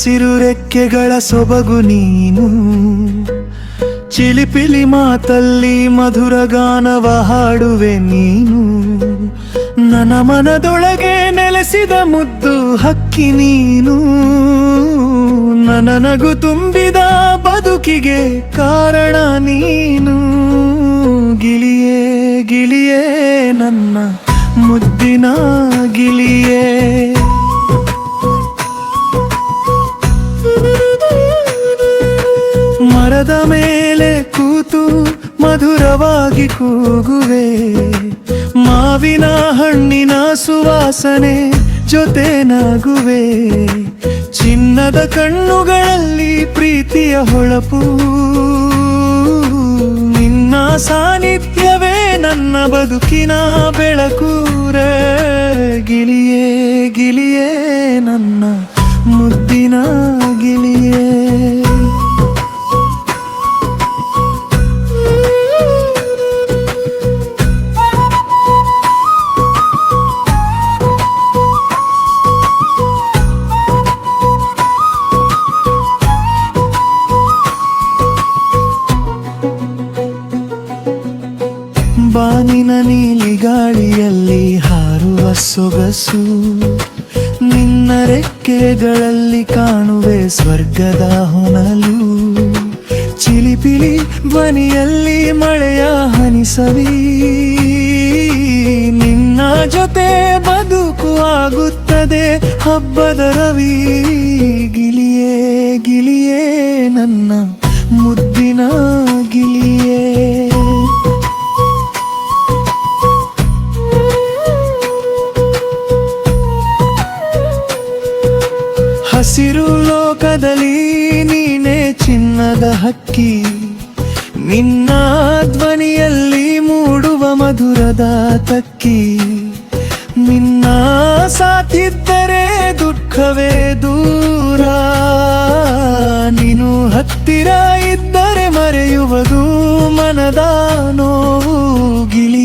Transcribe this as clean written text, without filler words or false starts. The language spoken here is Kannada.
ಹಸಿರು ರೆಕ್ಕೆಗಳ ಸೊಬಗು ನೀನು, ಚಿಲಿಪಿಲಿ ಮಾತಲ್ಲಿ ಮಧುರ ಗಾನವ ಹಾಡುವೆ ನೀನು. ನನ್ನ ಮನದೊಳಗೆ ನೆಲೆಸಿದ ಮುದ್ದು ಹಕ್ಕಿ ನೀನು, ನನ್ನ ನಗು ತುಂಬಿದ ಬದುಕಿಗೆ ಕಾರಣ ನೀನು. ಗಿಳಿಯೇ ಗಿಳಿಯೇ ನನ್ನ ಮುದ್ದಿನ ಗಿಳಿಯೇ, ಮರದ ಮೇಲೆ ಕೂತು ಮಧುರವಾಗಿ ಕೂಗುವೆ, ಮಾವಿನ ಹಣ್ಣಿನ ಸುವಾಸನೆ ಜೊತೆ ನಗುವೆ. ಚಿನ್ನದ ಕಣ್ಣುಗಳಲ್ಲಿ ಪ್ರೀತಿಯ ಹೊಳಪು, ನಿನ್ನ ಸಾನ್ನಿಧ್ಯವೇ ನನ್ನ ಬದುಕಿನ ಬೆಳಕು. ಗಿಳಿಯೇ ಗಿಳಿಯೇ ನನ್ನ ಮುದ್ದಿನ ಗಿಳಿಯೇ. ಬಾನಿನ ನೀಲಿ ಗಾಳಿಯಲ್ಲಿ ಹಾರುವ ಸೊಗಸು, ನಿನ್ನ ರೆಕ್ಕೆಗಳಲ್ಲಿ ಕಾಣುವೆ ಸ್ವರ್ಗದ ಹೊನಲು. ಚಿಲಿಪಿಲಿ ಧ್ವನಿಯಲ್ಲಿ ಮಳೆಯ ಹನಿಸವಿ, ನಿನ್ನ ಜೊತೆ ಬದುಕು ಆಗುತ್ತದೆ ಹಬ್ಬದ ರವಿ. ಗಿಳಿಯೇ ಗಿಳಿಯೇ ನನ್ನ ಮುದ್ದಿನ ಗಿಳಿಯೇ. ಹಸಿರು ಲೋಕದಲ್ಲಿ ನೀನೇ ಚಿನ್ನದ ಹಕ್ಕಿ, ನಿನ್ನ ಧ್ವನಿಯಲ್ಲಿ ಮೂಡುವ ಮಧುರದ ತಕ್ಕಿ. ನಿನ್ನ ಸಾಥಿದ್ದರೆ ದುಃಖವೇ ದೂರ, ನೀನು ಹತ್ತಿರ ಇದ್ದರೆ ಮರೆಯುವುದು ಮನದ ನೋವು. ಗಿಳಿ